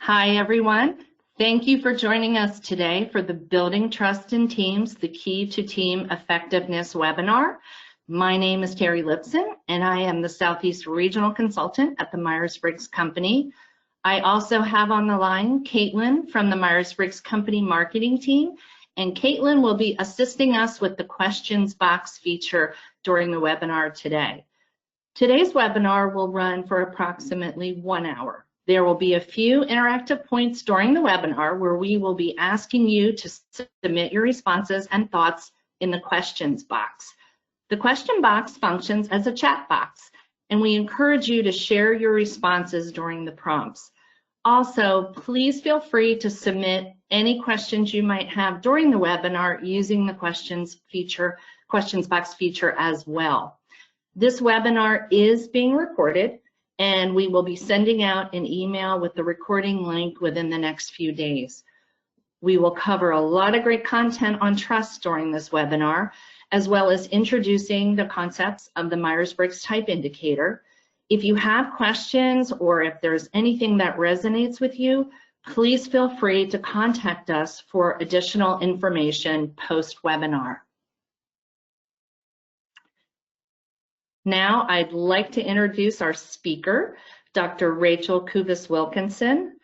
Hi, everyone. Thank you for joining us today for the Building Trust in Teams, the Key to Team Effectiveness webinar. My name is Terry Lipson, and I am the Southeast Regional Consultant at the Myers-Briggs Company. I also have on the line Caitlin from the Myers-Briggs Company marketing team, and Caitlin will be assisting us with the questions box feature during the webinar today. Today's webinar will run for approximately 1 hour. There will be a few interactive points during the webinar where we will be asking you to submit your responses and thoughts in the questions box. The question box functions as a chat box, and we encourage you to share your responses during the prompts. Also, please feel free to submit any questions you might have during the webinar using the questions box feature as well. This webinar is being recorded, and we will be sending out an email with the recording link within the next few days. We will cover a lot of great content on trust during this webinar, as well as introducing the concepts of the Myers-Briggs Type Indicator. If you have questions or if there's anything that resonates with you, please feel free to contact us for additional information post-webinar. Now, I'd like to introduce our speaker, Dr. Rachel Cubas-Wilkinson,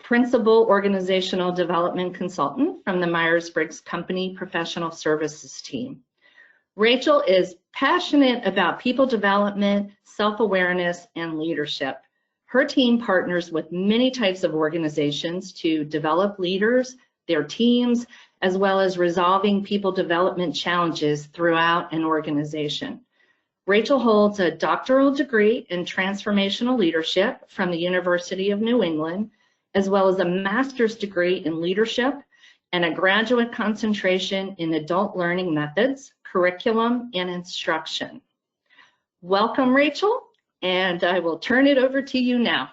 Principal Organizational Development Consultant from the Myers-Briggs Company Professional Services Team. Rachel is passionate about people development, self-awareness, and leadership. Her team partners with many types of organizations to develop leaders, their teams, as well as resolving people development challenges throughout an organization. Rachel holds a doctoral degree in transformational leadership from the University of New England, as well as a master's degree in leadership and a graduate concentration in adult learning methods, curriculum, and instruction. Welcome, Rachel, and I will turn it over to you now.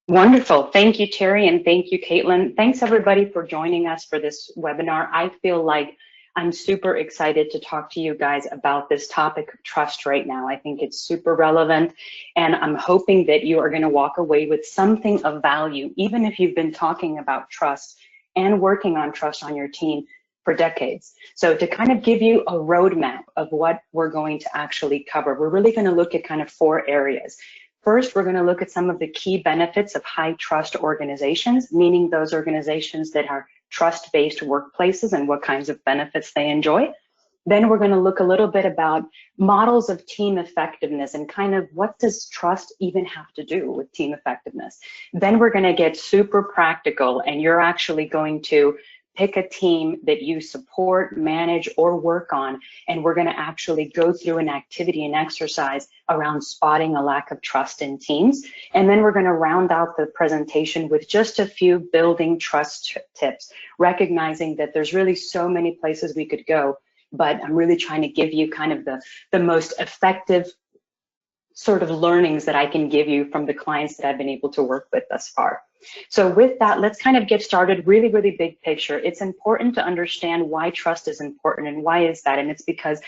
Wonderful. Thank you, Terry, and thank you, Caitlin. Thanks, everybody, for joining us for this webinar. I feel like I'm super excited to talk to you guys about this topic of trust right now. I think it's super relevant, and I'm hoping that you are going to walk away with something of value, even if you've been talking about trust and working on trust on your team for decades. So to kind of give you a roadmap of what we're going to actually cover, we're really going to look at kind of 4 areas. First, we're going to look at some of the key benefits of high trust organizations, meaning those organizations that are trust-based workplaces and what kinds of benefits they enjoy. Then we're going to look a little bit about models of team effectiveness and kind of what does trust even have to do with team effectiveness. Then we're going to get super practical, and you're actually going to pick a team that you support, manage, or work on, and we're going to actually go through an activity and exercise around spotting a lack of trust in teams. And then we're going to round out the presentation with just a few building trust tips, recognizing that there's really so many places we could go, but I'm really trying to give you kind of the most effective sort of learnings that I can give you from the clients that I've been able to work with thus far. So with that, let's kind of get started. Really, really big picture. It's important to understand why trust is important, and why is that? And it's because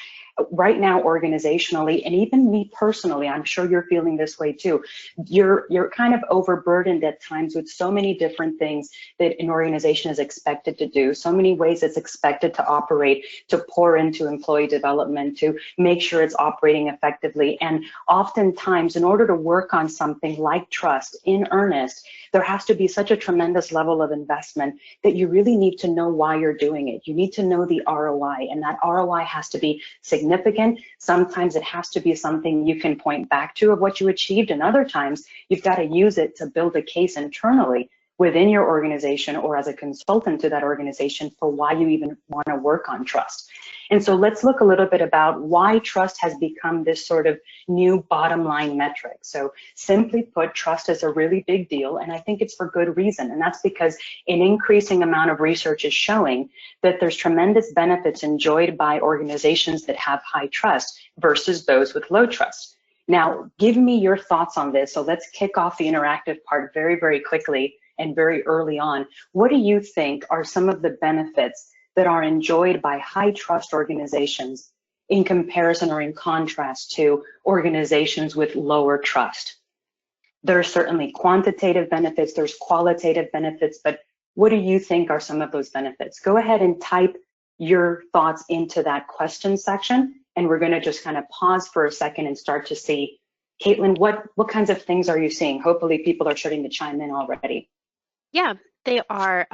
right now, organizationally, and even me personally, I'm sure you're feeling this way too. You're kind of overburdened at times with so many different things that an organization is expected to do, so many ways it's expected to operate, to pour into employee development, to make sure it's operating effectively. And oftentimes, in order to work on something like trust in earnest, there has to be such a tremendous level of investment that you really need to know why you're doing it. You need to know the ROI, and that ROI has to be significant. Sometimes it has to be something you can point back to of what you achieved, and other times you've got to use it to build a case internally within your organization or as a consultant to that organization for why you even want to work on trust. And so let's look a little bit about why trust has become this sort of new bottom line metric. So simply put, trust is a really big deal, and I think it's for good reason. And that's because an increasing amount of research is showing that there's tremendous benefits enjoyed by organizations that have high trust versus those with low trust. Now, give me your thoughts on this. So let's kick off the interactive part very, very quickly and very early on. What do you think are some of the benefits that are enjoyed by high trust organizations in comparison or in contrast to organizations with lower trust? There's certainly quantitative benefits, there's qualitative benefits, but what do you think are some of those benefits? Go ahead and type your thoughts into that question section, and we're going to just kind of pause for a second and start to see, Caitlin, what kinds of things are you seeing? Hopefully people are starting to chime in already. Yeah, they are.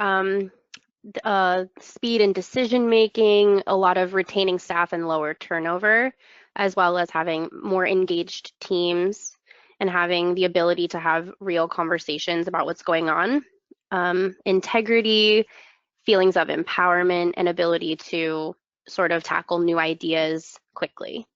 Speed and decision making, a lot of retaining staff and lower turnover, as well as having more engaged teams and having the ability to have real conversations about what's going on. Integrity, feelings of empowerment, and ability to sort of tackle new ideas quickly.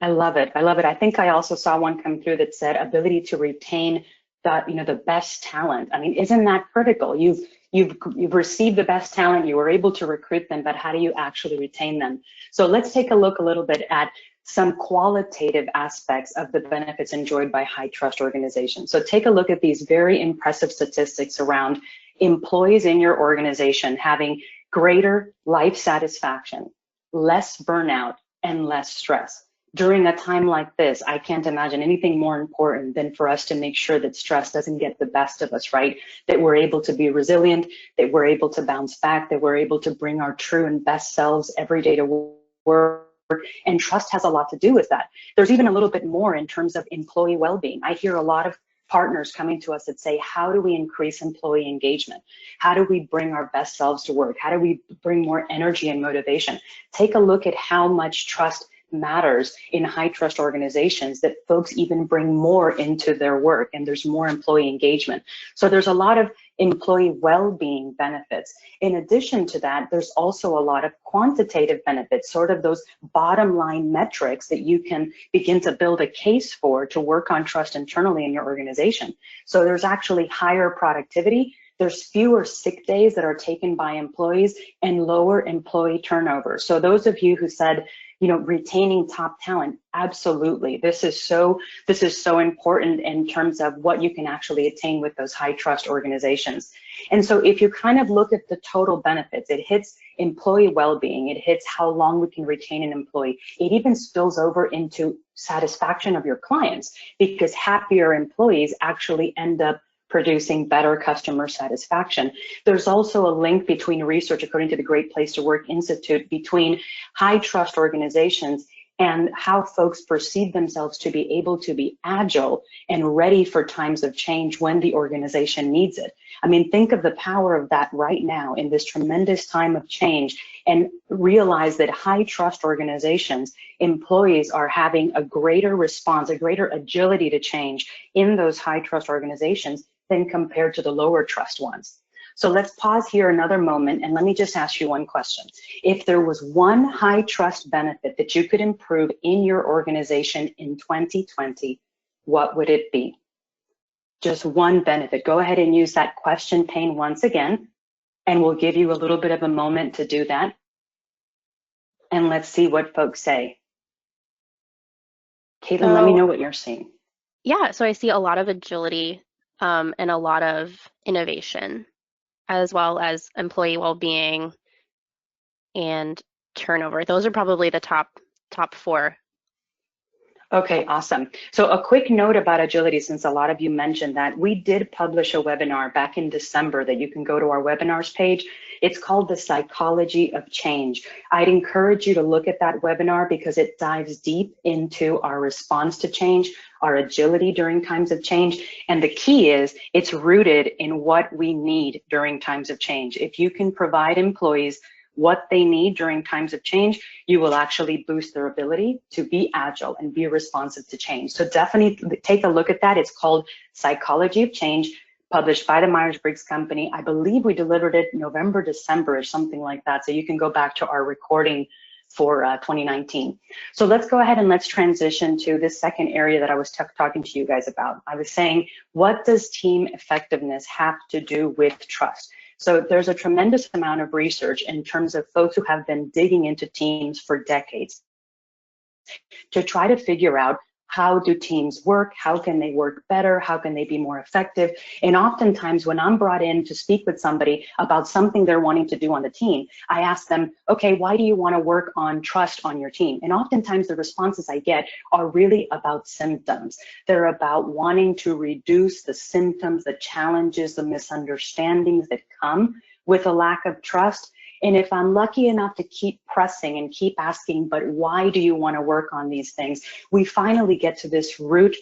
I love it. I love it. I think I also saw one come through that said ability to retain the best talent. I mean, isn't that critical? You've received the best talent, you were able to recruit them, but how do you actually retain them? So let's take a look a little bit at some qualitative aspects of the benefits enjoyed by high trust organizations. So take a look at these very impressive statistics around employees in your organization having greater life satisfaction, less burnout, and less stress. During a time like this, I can't imagine anything more important than for us to make sure that stress doesn't get the best of us, right? That we're able to be resilient, that we're able to bounce back, that we're able to bring our true and best selves every day to work. And trust has a lot to do with that. There's even a little bit more in terms of employee well-being. I hear a lot of partners coming to us that say, how do we increase employee engagement? How do we bring our best selves to work? How do we bring more energy and motivation? Take a look at how much trust matters in high trust organizations, that folks even bring more into their work and there's more employee engagement. So there's a lot of employee well-being benefits. In addition to that, there's also a lot of quantitative benefits, sort of those bottom line metrics that you can begin to build a case for to work on trust internally in your organization. So there's actually higher productivity, there's fewer sick days that are taken by employees, and lower employee turnover. So those of you who said, retaining top talent, absolutely. This is so important in terms of what you can actually attain with those high trust organizations. And so if you kind of look at the total benefits, it hits employee well-being, it hits how long we can retain an employee. It even spills over into satisfaction of your clients, because happier employees actually end up producing better customer satisfaction. There's also a link between research, according to the Great Place to Work Institute, between high trust organizations and how folks perceive themselves to be able to be agile and ready for times of change when the organization needs it. I mean, think of the power of that right now in this tremendous time of change, and realize that high trust organizations, employees are having a greater response, a greater agility to change in those high trust organizations than compared to the lower trust ones. So let's pause here another moment, and let me just ask you one question. If there was one high trust benefit that you could improve in your organization in 2020, what would it be? Just one benefit. Go ahead and use that question pane once again, and we'll give you a little bit of a moment to do that. And let's see what folks say. Caitlin, let me know what you're seeing. Yeah, so I see a lot of agility and a lot of innovation, as well as employee well-being and turnover. Those are probably the top four. Okay, awesome. So a quick note about agility, since a lot of you mentioned that, we did publish a webinar back in December that you can go to our webinars page. It's called The Psychology of Change. I'd encourage you to look at that webinar because it dives deep into our response to change, our agility during times of change. And the key is it's rooted in what we need during times of change. If you can provide employees what they need during times of change, you will actually boost their ability to be agile and be responsive to change. So definitely take a look at that. It's called Psychology of Change, published by the Myers-Briggs Company. I believe we delivered it November, December, or something like that. So you can go back to our recording for 2019. So let's go ahead and let's transition to this second area that I was talking to you guys about. I was saying, what does team effectiveness have to do with trust? So there's a tremendous amount of research in terms of folks who have been digging into teams for decades to try to figure out How do teams work? How can they work better? How can they be more effective? And oftentimes when I'm brought in to speak with somebody about something they're wanting to do on the team, I ask them, okay, why do you want to work on trust on your team? And oftentimes the responses I get are really about symptoms. They're about wanting to reduce the symptoms, the challenges, the misunderstandings that come with a lack of trust. And if I'm lucky enough to keep pressing and keep asking, but why do you want to work on these things? We finally get to this root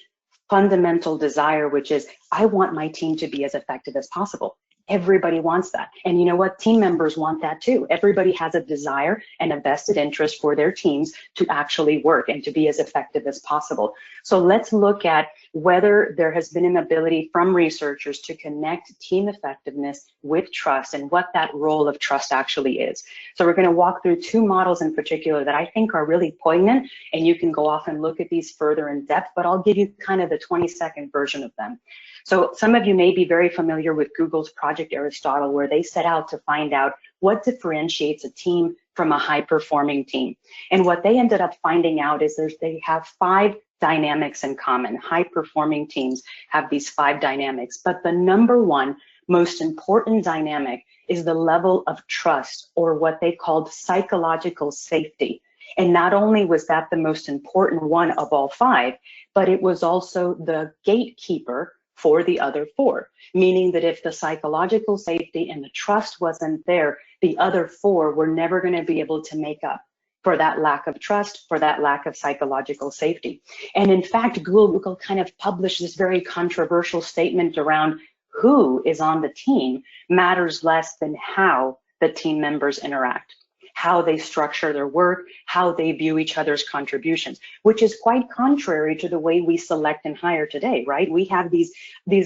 fundamental desire, which is, I want my team to be as effective as possible. Everybody wants that. And you know what? Team members want that too. Everybody has a desire and a vested interest for their teams to actually work and to be as effective as possible. So let's look at whether there has been an ability from researchers to connect team effectiveness with trust and what that role of trust actually is. So we're going to walk through two models in particular that I think are really poignant, and you can go off and look at these further in depth, but I'll give you kind of the 20-second version of them. So some of you may be very familiar with Google's Project Aristotle, where they set out to find out what differentiates a team from a high-performing team. And what they ended up finding out is they have 5 dynamics in common. High-performing teams have these 5 dynamics, but the number one most important dynamic is the level of trust, or what they called psychological safety. And not only was that the most important one of all 5, but it was also the gatekeeper for the other 4, meaning that if the psychological safety and the trust wasn't there, the other 4 were never going to be able to make up for that lack of trust, for that lack of psychological safety. And in fact, Google kind of published this very controversial statement around who is on the team matters less than how the team members interact, how they structure their work, how they view each other's contributions, which is quite contrary to the way we select and hire today, right? We have these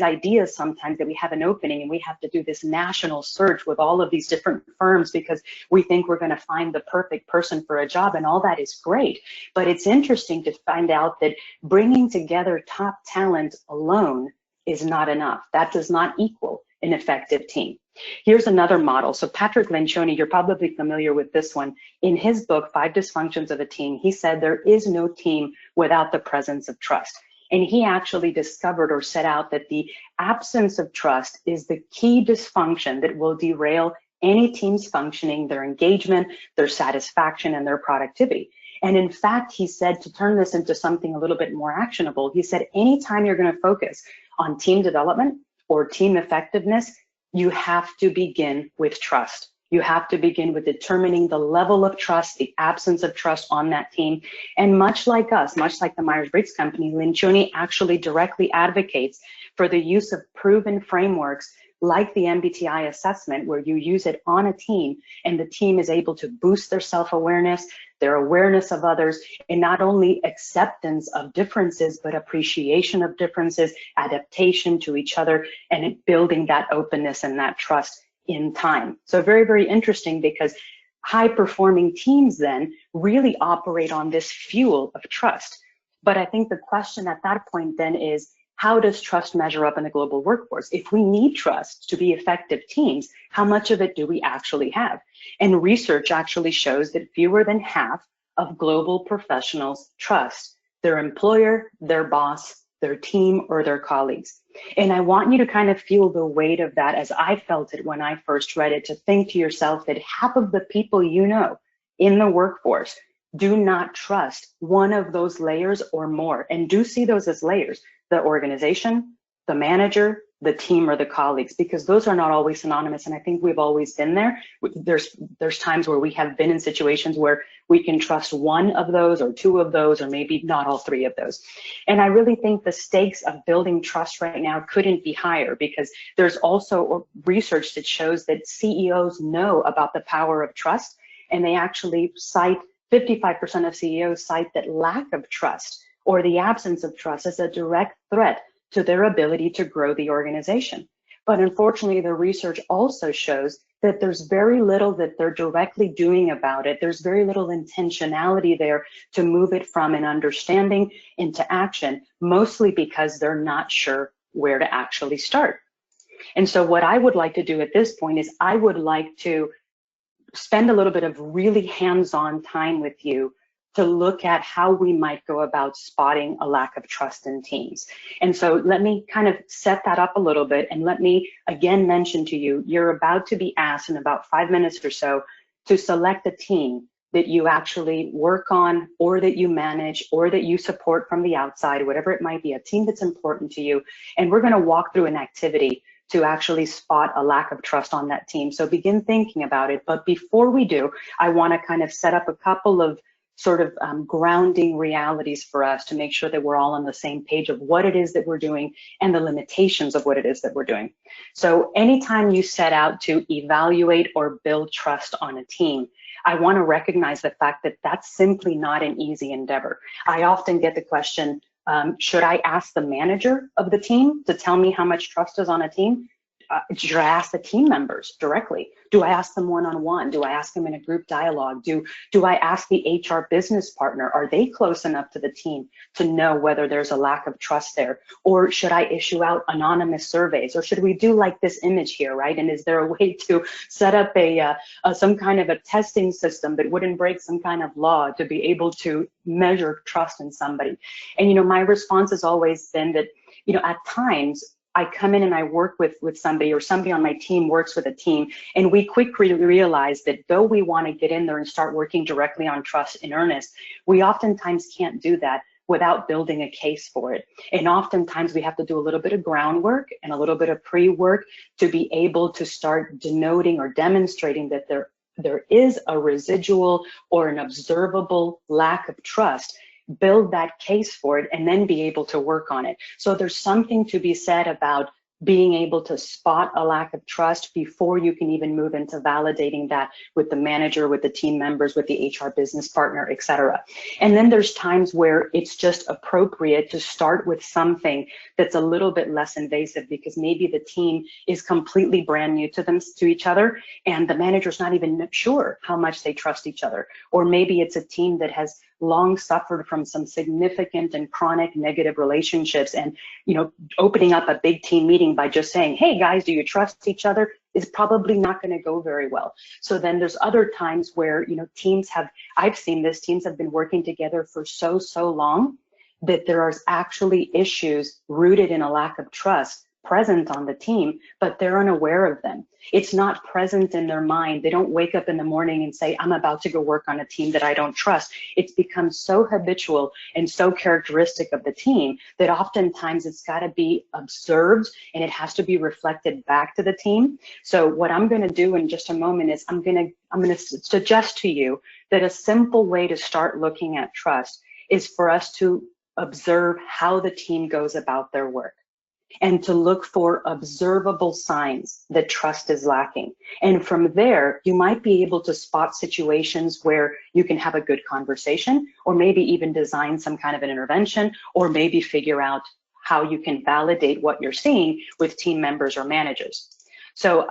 ideas sometimes that we have an opening and we have to do this national search with all of these different firms because we think we're going to find the perfect person for a job, and all that is great. But it's interesting to find out that bringing together top talent alone is not enough. That does not equal an effective team. Here's another model. So Patrick Lencioni, you're probably familiar with this one. In his book, 5 Dysfunctions of a Team, he said there is no team without the presence of trust. And he actually discovered or set out that the absence of trust is the key dysfunction that will derail any team's functioning, their engagement, their satisfaction, and their productivity. And in fact, he said, to turn this into something a little bit more actionable, he said, anytime you're going to focus on team development or team effectiveness, you have to begin with trust. You have to begin with determining the level of trust, the absence of trust on that team. And much like us, much like the Myers-Briggs Company, Lencioni actually directly advocates for the use of proven frameworks like the MBTI assessment, where you use it on a team and the team is able to boost their self-awareness, their awareness of others, and not only acceptance of differences, but appreciation of differences, adaptation to each other, and building that openness and that trust in time. So very, very interesting, because high-performing teams then really operate on this fuel of trust. But I think the question at that point then is, how does trust measure up in the global workforce? If we need trust to be effective teams, how much of it do we actually have? And research actually shows that fewer than half of global professionals trust their employer, their boss, their team, or their colleagues. And I want you to kind of feel the weight of that as I felt it when I first read it, to think to yourself that half of the people you know in the workforce do not trust one of those layers or more, and do see those as layers: the organization, the manager, the team, or the colleagues, because those are not always synonymous. And I think we've always been there. There's times where we have been in situations where we can trust one of those or 2 of those, or maybe not all 3 of those. And I really think the stakes of building trust right now couldn't be higher, because there's also research that shows that CEOs know about the power of trust, and they actually cite 55% of CEOs cite that lack of trust or the absence of trust as a direct threat to their ability to grow the organization. But unfortunately, the research also shows that there's very little that they're directly doing about it. There's very little intentionality there to move it from an understanding into action, mostly because they're not sure where to actually start. And so what I would like to do at this point is I would like to spend a little bit of really hands-on time with you to look at how we might go about spotting a lack of trust in teams. And so let me kind of set that up a little bit, and let me again mention to you, you're about to be asked in about 5 minutes or so to select a team that you actually work on, or that you manage, or that you support from the outside, whatever it might be, a team that's important to you. And we're going to walk through an activity to actually spot a lack of trust on that team. So begin thinking about it. But before we do, I want to kind of set up a couple of sort of grounding realities for us to make sure that we're all on the same page of what it is that we're doing and the limitations of what it is that we're doing. So anytime you set out to evaluate or build trust on a team, I want to recognize the fact that that's simply not an easy endeavor. I often get the question, should I ask the manager of the team to tell me how much trust is on a team? Should I ask the team members directly? Do I ask them one-on-one? Do I ask them in a group dialogue? Do I ask the HR business partner? Are they close enough to the team to know whether there's a lack of trust there? Or should I issue out anonymous surveys? Or should we do like this image here, right? And is there a way to set up some kind of a testing system that wouldn't break some kind of law to be able to measure trust in somebody? And, my response has always been that, at times, I come in and I work with somebody, or somebody on my team works with a team, and we quickly realize that though we want to get in there and start working directly on trust in earnest, we oftentimes can't do that without building a case for it. And oftentimes we have to do a little bit of groundwork and a little bit of pre-work to be able to start denoting or demonstrating that there is a residual or an observable lack of trust. Build that case for it, and then be able to work on it. So there's something to be said about being able to spot a lack of trust before you can even move into validating that with the manager, with the team members, with the HR business partner, et cetera. And then there's times where it's just appropriate to start with something that's a little bit less invasive, because maybe the team is completely brand new to each other, and the manager's not even sure how much they trust each other. Or maybe it's a team that has long suffered from some significant and chronic negative relationships, and opening up a big team meeting by just saying, hey guys, do you trust each other, is probably not going to go very well. So then there's other times where I've seen this, teams have been working together for so long that there are actually issues rooted in a lack of trust present on the team, but they're unaware of them. It's not present in their mind. They don't wake up in the morning and say, I'm about to go work on a team that I don't trust. It's become so habitual and so characteristic of the team that oftentimes it's got to be observed, and it has to be reflected back to the team. So what I'm going to do in just a moment is I'm going to suggest to you that a simple way to start looking at trust is for us to observe how the team goes about their work, and to look for observable signs that trust is lacking. And from there, you might be able to spot situations where you can have a good conversation, or maybe even design some kind of an intervention, or maybe figure out how you can validate what you're seeing with team members or managers. So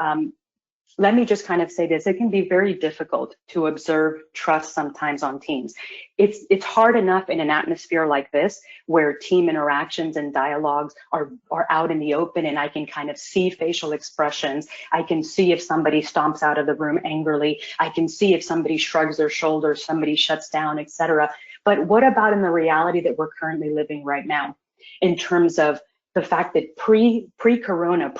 let me just kind of say this, it can be very difficult to observe trust sometimes on teams. It's hard enough in an atmosphere like this, where team interactions and dialogues are out in the open, and I can kind of see facial expressions. I can see if somebody stomps out of the room angrily. I can see if somebody shrugs their shoulders, somebody shuts down, etc. But what about in the reality that we're currently living right now, in terms of the fact that pre-corona,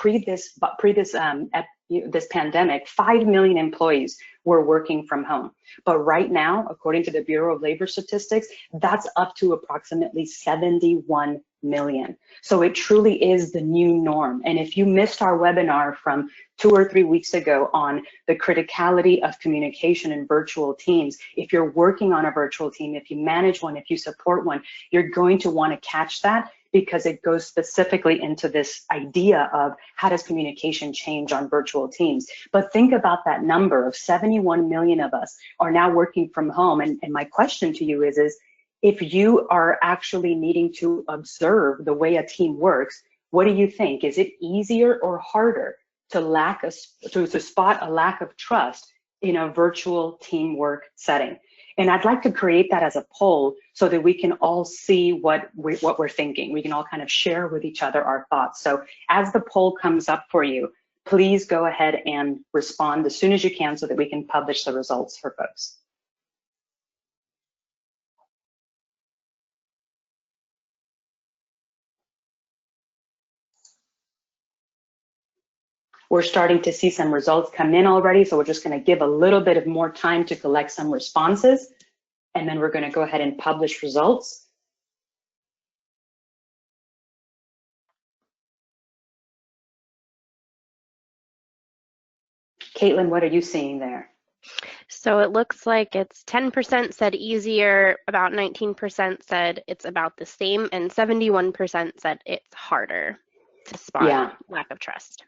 this pandemic, 5 million employees were working from home. But right now, according to the Bureau of Labor Statistics, that's up to approximately 71 million. So it truly is the new norm. And if you missed our webinar from 2 or 3 weeks ago on the criticality of communication in virtual teams, if you're working on a virtual team, if you manage one, if you support one, you're going to want to catch that, because it goes specifically into this idea of how does communication change on virtual teams. But think about that number of 71 million of us are now working from home. And my question to you is if you are actually needing to observe the way a team works, what do you think? Is it easier or harder to spot a lack of trust in a virtual teamwork setting? And I'd like to create that as a poll so that we can all see what we're thinking. We can all kind of share with each other our thoughts. So as the poll comes up for you, please go ahead and respond as soon as you can so that we can publish the results for folks. We're starting to see some results come in already, so we're just going to give a little bit of more time to collect some responses, and then we're going to go ahead and publish results. Caitlin, what are you seeing there? So it looks like it's 10% said easier, about 19% said it's about the same, and 71% said it's harder to spot lack of trust.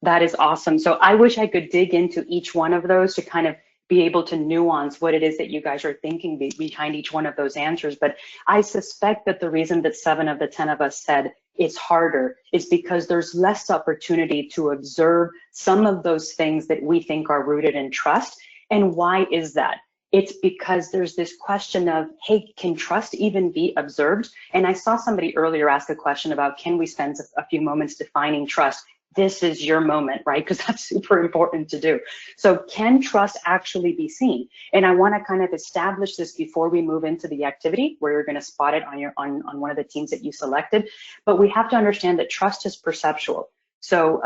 That is awesome. So I wish I could dig into each one of those to kind of be able to nuance what it is that you guys are thinking behind each one of those answers. But I suspect that the reason that 7 of the 10 of us said it's harder is because there's less opportunity to observe some of those things that we think are rooted in trust. And why is that? It's because there's this question of, hey, can trust even be observed? And I saw somebody earlier ask a question about, can we spend a few moments defining trust? This is your moment, right? Because that's super important to do. So can trust actually be seen? And I want to kind of establish this before we move into the activity where you're going to spot it on one of the teams that you selected. But we have to understand that trust is perceptual. So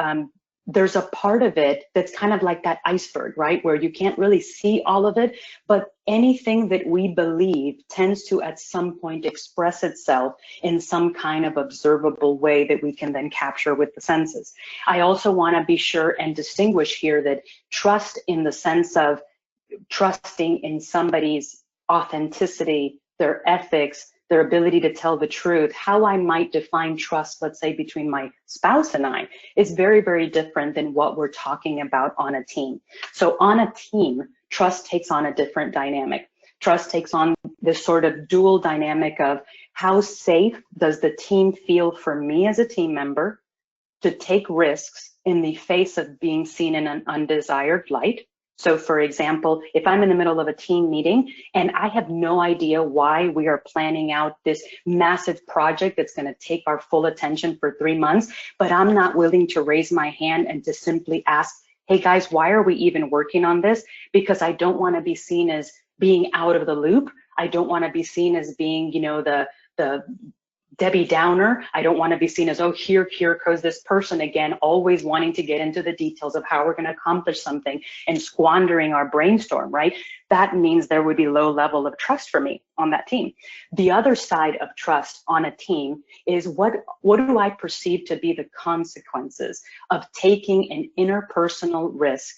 there's a part of it that's kind of like that iceberg, right? Where you can't really see all of it, but anything that we believe tends to at some point express itself in some kind of observable way that we can then capture with the senses. I also want to be sure and distinguish here that trust in the sense of trusting in somebody's authenticity, their ethics, their ability to tell the truth, how I might define trust, let's say between my spouse and I, is very, very different than what we're talking about on a team. So on a team, trust takes on a different dynamic. Trust takes on this sort of dual dynamic of how safe does the team feel for me as a team member to take risks in the face of being seen in an undesired light. So for example, if I'm in the middle of a team meeting and I have no idea why we are planning out this massive project that's going to take our full attention for 3 months, but I'm not willing to raise my hand and to simply ask, hey guys, why are we even working on this? Because I don't want to be seen as being out of the loop. I don't want to be seen as being, you know, the Debbie Downer. I don't want to be seen as, oh, here goes this person again, always wanting to get into the details of how we're going to accomplish something and squandering our brainstorm, right? That means there would be low level of trust for me on that team. The other side of trust on a team is what do I perceive to be the consequences of taking an interpersonal risk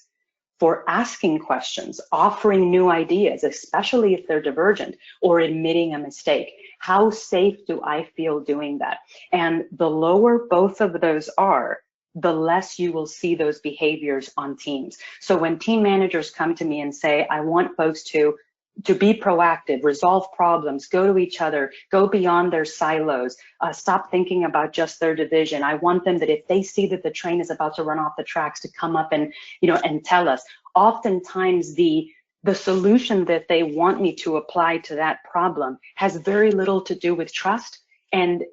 for asking questions, offering new ideas, especially if they're divergent, or admitting a mistake. How safe do I feel doing that? And the lower both of those are, the less you will see those behaviors on teams. So when team managers come to me and say, I want folks to be proactive, resolve problems, go to each other, go beyond their silos, stop thinking about just their division. I want them that if they see that the train is about to run off the tracks, to come up and, you know, and tell us. Oftentimes the solution that they want me to apply to that problem has very little to do with trust and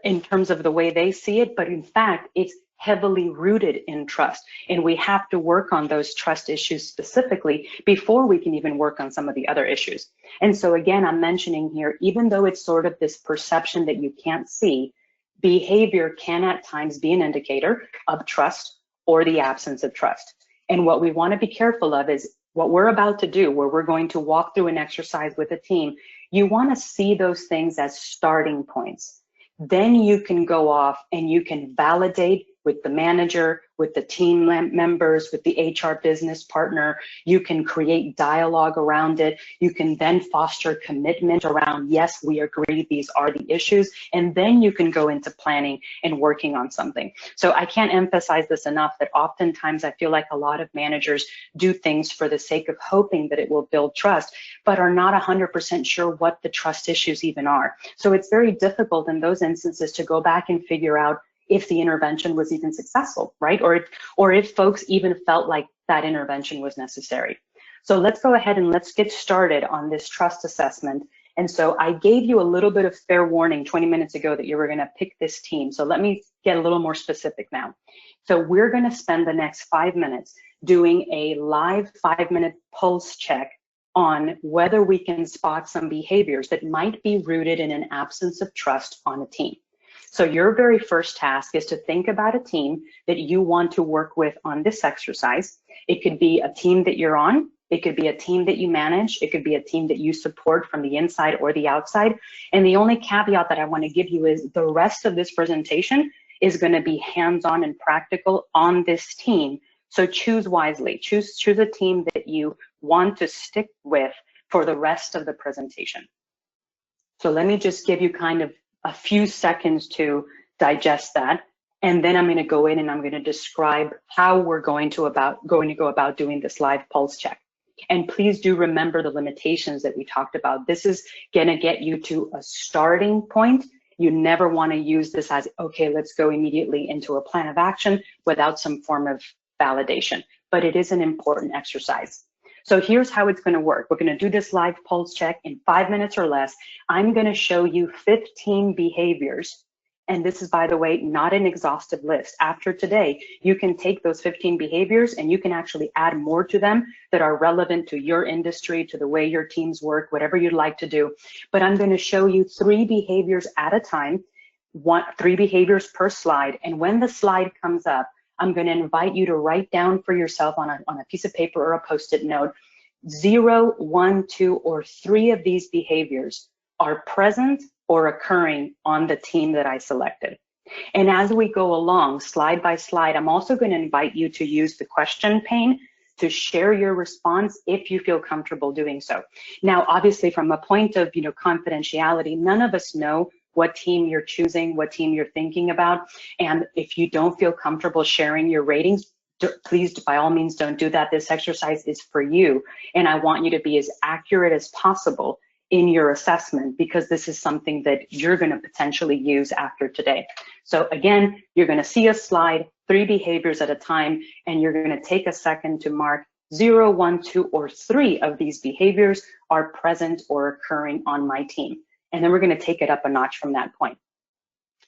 in terms of the way they see it, but in fact, it's heavily rooted in trust. And we have to work on those trust issues specifically before we can even work on some of the other issues. And so again, I'm mentioning here, even though it's sort of this perception that you can't see, behavior can at times be an indicator of trust or the absence of trust. And what we want to be careful of is what we're about to do, where we're going to walk through an exercise with a team. You want to see those things as starting points. Then you can go off and you can validate with the manager, with the team members, with the HR business partner. You can create dialogue around it. You can then foster commitment around, yes, we agree, these are the issues. And then you can go into planning and working on something. So I can't emphasize this enough that oftentimes I feel like a lot of managers do things for the sake of hoping that it will build trust, but are not 100% sure what the trust issues even are. So it's very difficult in those instances to go back and figure out if the intervention was even successful, right? Or if folks even felt like that intervention was necessary. So let's go ahead and let's get started on this trust assessment. And so I gave you a little bit of fair warning 20 minutes ago that you were going to pick this team. So let me get a little more specific now. So we're going to spend the next 5 minutes doing a live 5-minute pulse check on whether we can spot some behaviors that might be rooted in an absence of trust on a team. So your very first task is to think about a team that you want to work with on this exercise. It could be a team that you're on. It could be a team that you manage. It could be a team that you support from the inside or the outside. And the only caveat that I want to give you is the rest of this presentation is going to be hands-on and practical on this team. So choose wisely. Choose a team that you want to stick with for the rest of the presentation. So let me just give you kind of a few seconds to digest that. And then I'm going to go in and I'm going to describe how we're going to go about doing this live pulse check. And please do remember the limitations that we talked about. This is going to get you to a starting point. You never want to use this as, okay, let's go immediately into a plan of action without some form of validation. But it is an important exercise. So here's how it's going to work. We're going to do this live pulse check in 5 minutes or less. I'm going to show you 15 behaviors. And this is, by the way, not an exhaustive list. After today, you can take those 15 behaviors and you can actually add more to them that are relevant to your industry, to the way your teams work, whatever you'd like to do. But I'm going to show you 3 behaviors at a time, 3 behaviors per slide. And when the slide comes up, I'm going to invite you to write down for yourself on a piece of paper or a Post-it note, 0, 1, 2, or 3 of these behaviors are present or occurring on the team that I selected. And as we go along, slide by slide, I'm also going to invite you to use the question pane to share your response if you feel comfortable doing so. Now, obviously, from a point of confidentiality, none of us know what team you're choosing, what team you're thinking about. And if you don't feel comfortable sharing your ratings, please, by all means, don't do that. This exercise is for you. And I want you to be as accurate as possible in your assessment, because this is something that you're going to potentially use after today. So again, you're going to see a slide, 3 behaviors at a time, and you're going to take a second to mark 0, 1, 2, or 3 of these behaviors are present or occurring on my team. And then we're going to take it up a notch from that point.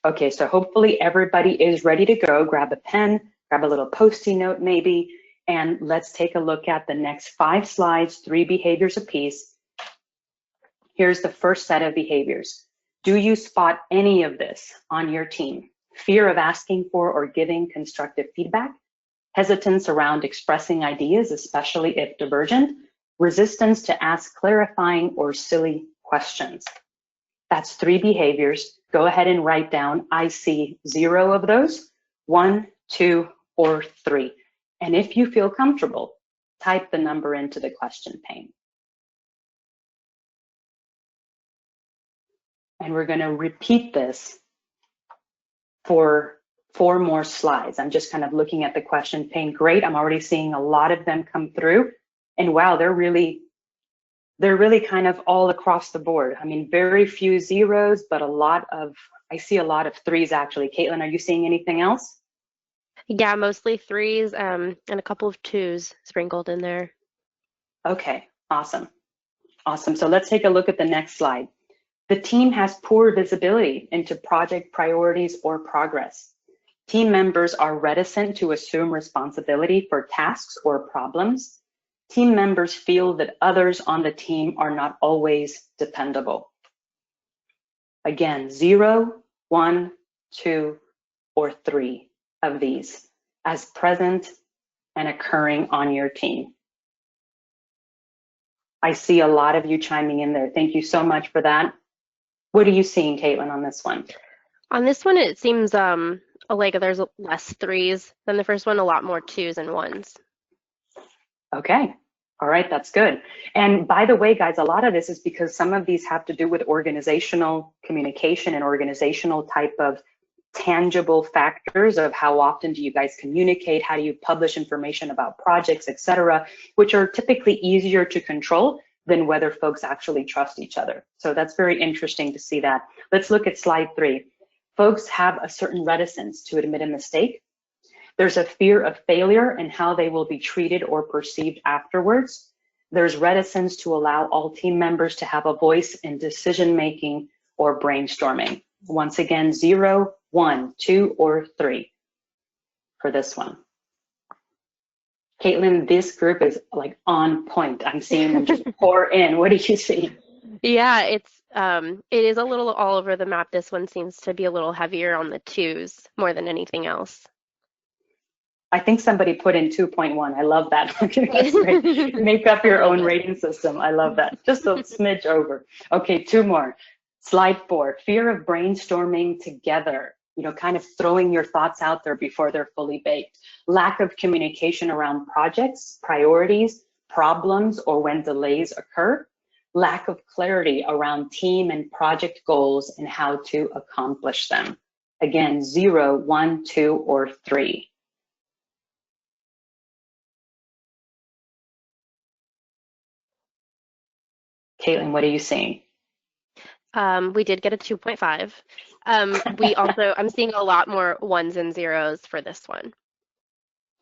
Okay, so hopefully everybody is ready to go. Grab a pen, grab a little Post-it note maybe, and let's take a look at the next 5 slides, 3 behaviors apiece. Here's the first set of behaviors. Do you spot any of this on your team? Fear of asking for or giving constructive feedback, hesitance around expressing ideas, especially if divergent, resistance to ask clarifying or silly questions. That's 3 behaviors. Go ahead and write down, I see 0 of those, 1, 2, or 3. And if you feel comfortable, type the number into the question pane. And we're going to repeat this for 4 more slides. I'm just kind of looking at the question pane. Great, I'm already seeing a lot of them come through. And wow, they're really kind of all across the board. I mean, very few 0s, but I see a lot of 3s actually. Caitlin, are you seeing anything else? Yeah, mostly 3s and a couple of 2s sprinkled in there. Okay, awesome. Awesome. So let's take a look at the next slide. The team has poor visibility into project priorities or progress. Team members are reticent to assume responsibility for tasks or problems. Team members feel that others on the team are not always dependable. Again, 0, 1, 2, or 3 of these as present and occurring on your team. I see a lot of you chiming in there. Thank you so much for that. What are you seeing, Caitlin, on this one? On this one, it seems like there's less 3s than the first one, a lot more 2s and 1s. Okay. All right, that's good. And by the way, guys, a lot of this is because some of these have to do with organizational communication and organizational type of tangible factors of how often do you guys communicate, how do you publish information about projects, etc., which are typically easier to control than whether folks actually trust each other. So that's very interesting to see that. Let's look at slide 3. Folks have a certain reticence to admit a mistake. There's a fear of failure and how they will be treated or perceived afterwards. There's reticence to allow all team members to have a voice in decision-making or brainstorming. Once again, 0, 1, 2, or 3 for this one. Caitlin, this group is like on point. I'm seeing them just pour in. What do you see? Yeah, it is a little all over the map. This one seems to be a little heavier on the twos more than anything else. I think somebody put in 2.1. I love that. Okay, that's great. Make up your own rating system. I love that. Just a smidge over. Okay, two more. Slide 4, fear of brainstorming together. You know, kind of throwing your thoughts out there before they're fully baked. Lack of communication around projects, priorities, problems, or when delays occur. Lack of clarity around team and project goals and how to accomplish them. Again, 0, 1, 2, or 3. Caitlin, what are you seeing? We did get a 2.5. I'm seeing a lot more ones and zeros for this one.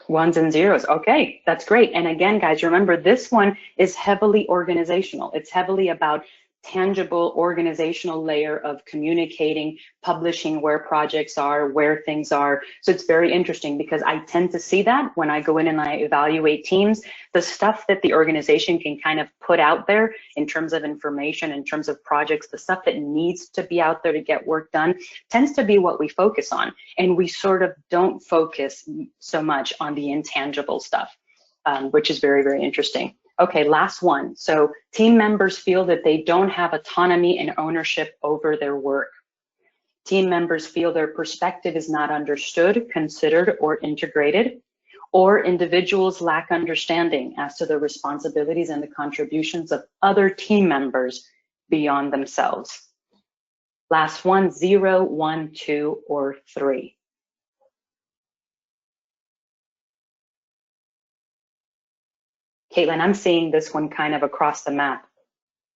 Ones and zeros. Okay, that's great. And again, guys, remember this one is heavily organizational. It's heavily about tangible organizational layer of communicating, publishing where projects are, where things are. So it's very interesting because I tend to see that when I go in and I evaluate teams, the stuff that the organization can kind of put out there in terms of information, in terms of projects, the stuff that needs to be out there to get work done tends to be what we focus on. And we sort of don't focus so much on the intangible stuff, which is very, very interesting. Okay, last one. So team members feel that they don't have autonomy and ownership over their work. Team members feel their perspective is not understood, considered, or integrated, or individuals lack understanding as to the responsibilities and the contributions of other team members beyond themselves. Last one, 0, 1, 2, or 3. Caitlin, I'm seeing this one kind of across the map.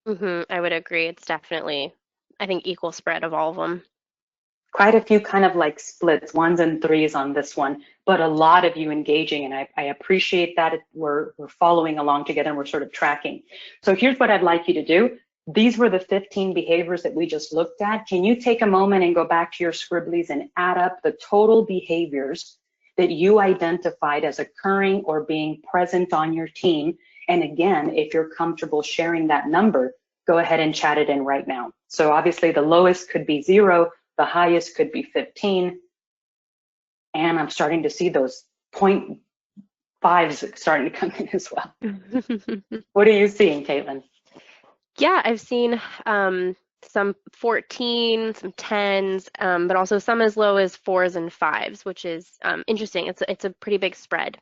I would agree. It's definitely, I think, equal spread of all of them. Quite a few kind of like splits, 1s and 3s on this one, but a lot of you engaging, and I appreciate that we're following along together and we're sort of tracking. So here's what I'd like you to do. These were the 15 behaviors that we just looked at. Can you take a moment and go back to your scribblies and add up the total behaviors that you identified as occurring or being present on your team? And again, if you're comfortable sharing that number, go ahead and chat it in right now. So obviously the lowest could be 0, the highest could be 15, and I'm starting to see those 0.5s starting to come in as well. What are you seeing, Caitlin? Yeah, I've seen some 14, some 10s, but also some as low as 4s and 5s, which is interesting. It's a pretty big spread.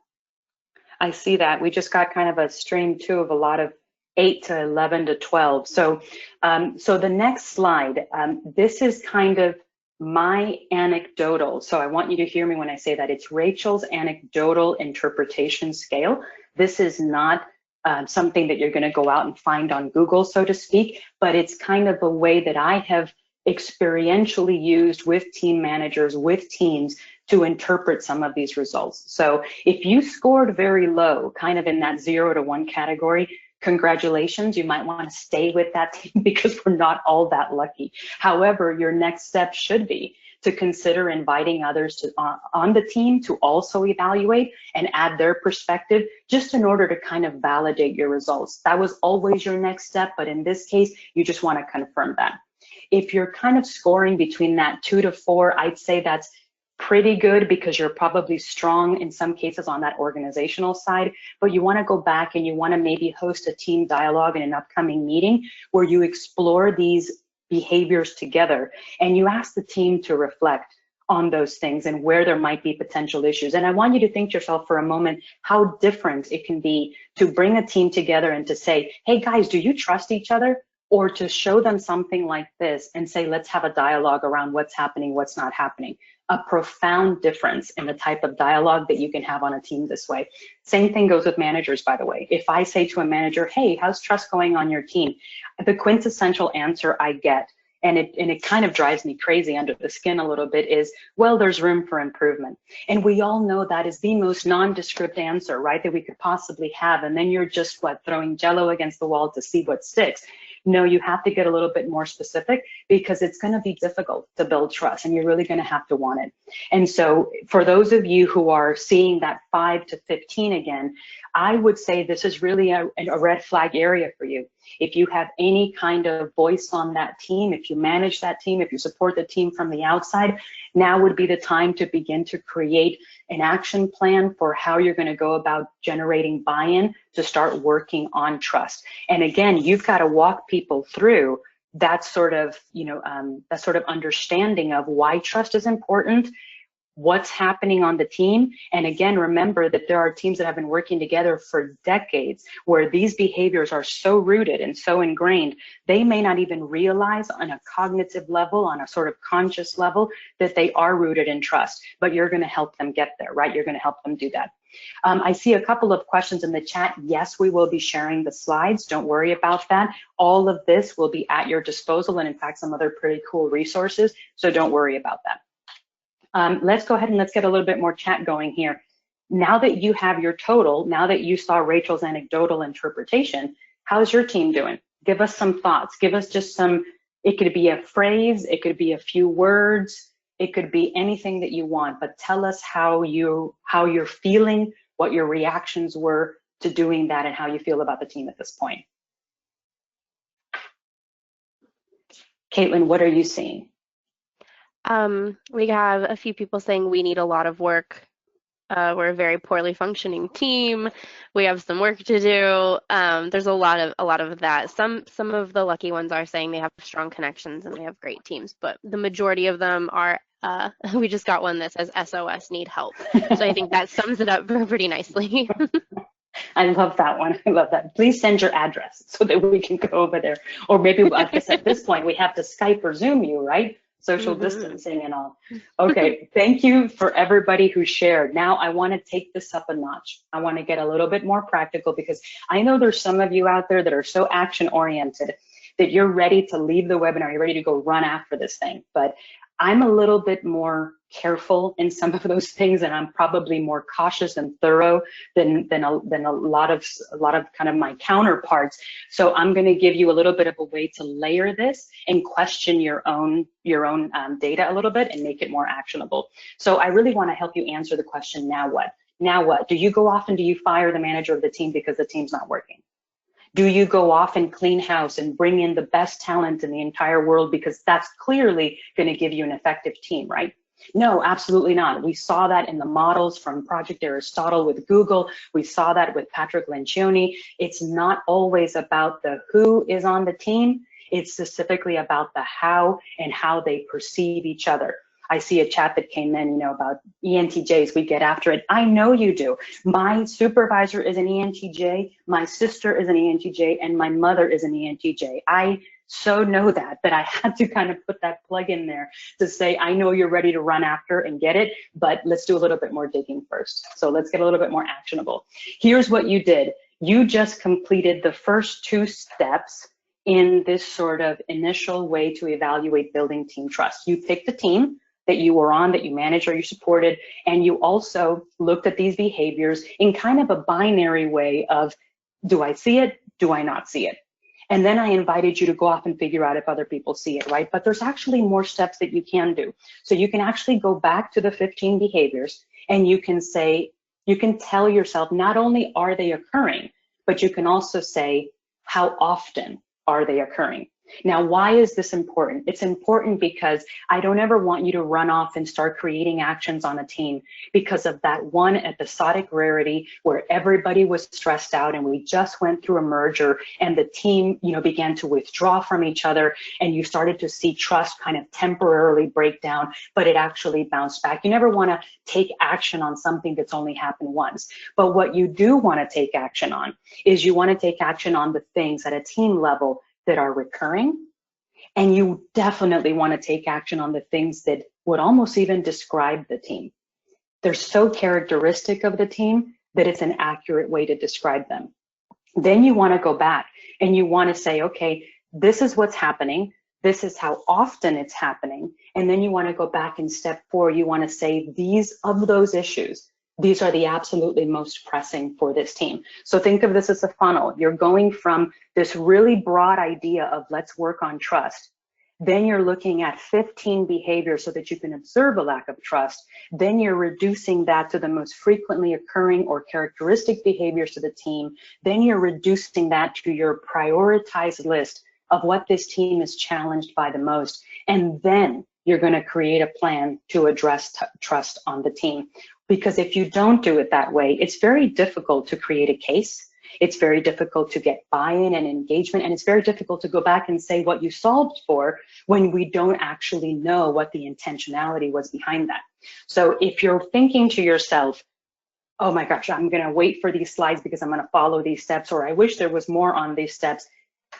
I see that. We just got kind of a stream too of a lot of 8 to 11 to 12. So, so the next slide, this is kind of my anecdotal. So I want you to hear me when I say that. It's Rachel's anecdotal interpretation scale. This is not something that you're going to go out and find on Google, so to speak, but it's kind of a way that I have experientially used with team managers, with teams, to interpret some of these results. So if you scored very low, kind of in that 0 to 1 category, congratulations, you might want to stay with that team because we're not all that lucky. However, your next step should be to consider inviting others to on the team to also evaluate and add their perspective, just in order to kind of validate your results. That was always your next step, but in this case, you just want to confirm that. If you're kind of scoring between that 2 to 4, I'd say that's pretty good because you're probably strong in some cases on that organizational side, but you want to go back and you want to maybe host a team dialogue in an upcoming meeting where you explore these behaviors together and you ask the team to reflect on those things and where there might be potential issues. And I want you to think to yourself for a moment how different it can be to bring a team together and to say, hey guys, do you trust each other? Or to show them something like this and say, let's have a dialogue around what's happening, what's not happening. A profound difference in the type of dialogue that you can have on a team this way. Same thing goes with managers, by the way. If I say to a manager, hey, how's trust going on your team? The quintessential answer I get, and it kind of drives me crazy under the skin a little bit, is, well, there's room for improvement. And we all know that is the most nondescript answer, right, that we could possibly have. And then you're just, throwing Jell-O against the wall to see what sticks. No, you have to get a little bit more specific because it's going to be difficult to build trust and you're really going to have to want it. And so for those of you who are seeing that 5 to 15 again, I would say this is really a red flag area for you. If you have any kind of voice on that team, if you manage that team, if you support the team from the outside, now would be the time to begin to create an action plan for how you're going to go about generating buy-in to start working on trust. And again, you've got to walk people through that sort of, that sort of understanding of why trust is important, what's happening on the team. And again, remember that there are teams that have been working together for decades where these behaviors are so rooted and so ingrained, they may not even realize on a cognitive level, on a sort of conscious level, that they are rooted in trust, but you're going to help them get there, right? You're going to help them do that. I see a couple of questions in the chat. Yes, we will be sharing the slides. Don't worry about that. All of this will be at your disposal and in fact, some other pretty cool resources. So don't worry about that. Let's go ahead and let's get a little bit more chat going here. Now that you have your total, now that you saw Rachel's anecdotal interpretation, how's your team doing? Give us some thoughts. Give us just some, it could be a phrase, it could be a few words, it could be anything that you want, but tell us how you're feeling, what your reactions were to doing that and how you feel about the team at this point. Caitlin, what are you seeing? We have a few people saying we need a lot of work. We're a very poorly functioning team. We have some work to do. There's a lot of that. Some of the lucky ones are saying they have strong connections and they have great teams, but the majority of them are. We just got one that says SOS, need help. So I think that sums it up pretty nicely. I love that one. I love that. Please send your address so that we can go over there. Or maybe I guess at this point we have to Skype or Zoom you, right? Social distancing and all. Okay, thank you for everybody who shared. Now I want to take this up a notch. I want to get a little bit more practical because I know there's some of you out there that are so action oriented that you're ready to leave the webinar, you're ready to go run after this thing. But I'm a little bit more careful in some of those things, and I'm probably more cautious and thorough than a lot of kind of my counterparts. So I'm going to give you a little bit of a way to layer this and question your own data a little bit and make it more actionable. So I really want to help you answer the question, now what? Now what? Do you go off and do you fire the manager of the team because the team's not working? Do you go off and clean house and bring in the best talent in the entire world because that's clearly going to give you an effective team, right? No, absolutely not. We saw that in the models from Project Aristotle with Google. We saw that with Patrick Lencioni. It's not always about the who is on the team. It's specifically about the how and how they perceive each other. I see a chat that came in, about ENTJs, we get after it. I know you do. My supervisor is an ENTJ, my sister is an ENTJ, and my mother is an ENTJ. I so know that I had to kind of put that plug in there to say, I know you're ready to run after and get it, but let's do a little bit more digging first. So let's get a little bit more actionable. Here's what you did. You just completed the first 2 steps in this sort of initial way to evaluate building team trust. You picked a team that you were on, that you managed or you supported, and you also looked at these behaviors in kind of a binary way of, do I see it? Do I not see it? And then I invited you to go off and figure out if other people see it, right? But there's actually more steps that you can do. So you can actually go back to the 15 behaviors and you can say, you can tell yourself, not only are they occurring, but you can also say, how often are they occurring? Now, why is this important? It's important because I don't ever want you to run off and start creating actions on a team because of that one episodic rarity where everybody was stressed out and we just went through a merger and the team, began to withdraw from each other and you started to see trust kind of temporarily break down, but it actually bounced back. You never want to take action on something that's only happened once. But what you do want to take action on is you want to take action on the things at a team level that are recurring, and you definitely want to take action on the things that would almost even describe the team. They're so characteristic of the team that it's an accurate way to describe them. Then you want to go back and you want to say, okay, this is what's happening. This is how often it's happening. And then you want to go back and step 4. You want to say these of those issues These are the absolutely most pressing for this team. So think of this as a funnel. You're going from this really broad idea of let's work on trust. Then you're looking at 15 behaviors so that you can observe a lack of trust. Then you're reducing that to the most frequently occurring or characteristic behaviors to the team. Then you're reducing that to your prioritized list of what this team is challenged by the most. And then you're going to create a plan to address trust on the team. Because if you don't do it that way, it's very difficult to create a case. It's very difficult to get buy-in and engagement, and it's very difficult to go back and say what you solved for when we don't actually know what the intentionality was behind that. So if you're thinking to yourself, oh my gosh, I'm going to wait for these slides because I'm going to follow these steps, or I wish there was more on these steps,